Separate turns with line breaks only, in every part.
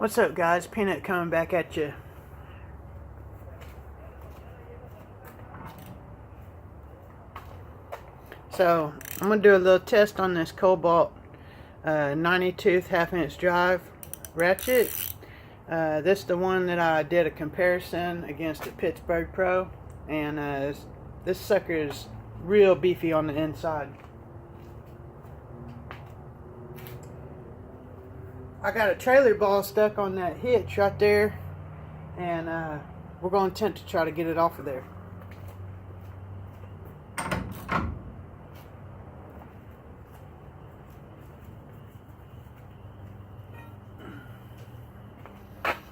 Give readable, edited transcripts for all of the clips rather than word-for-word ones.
What's up, guys? Peanut coming back at you. So I'm gonna do a little test on this Kobalt 90-tooth half-inch drive ratchet. This is the one that I did a comparison against the Pittsburgh Pro, and this sucker is real beefy on the inside. I got a trailer ball stuck on that hitch right there, and we're going to attempt to try to get it off of there.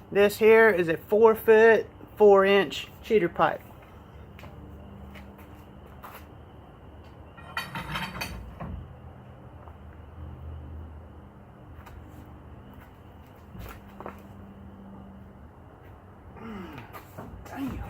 This here is a 4-foot 4-inch cheater pipe. Damn.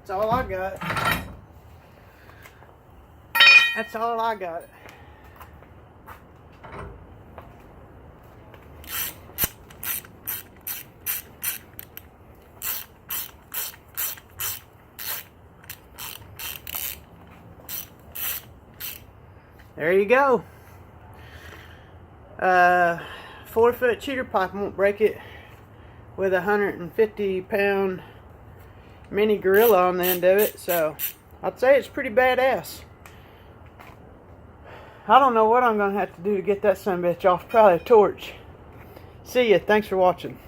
That's all I got. That's all I got. There you go. 4-foot cheater pipe won't break it with a 150-pound mini gorilla on the end of it, so I'd say it's pretty badass. I don't know what I'm gonna have to do to get that sumbitch off. Probably a torch. See ya. Thanks for watching.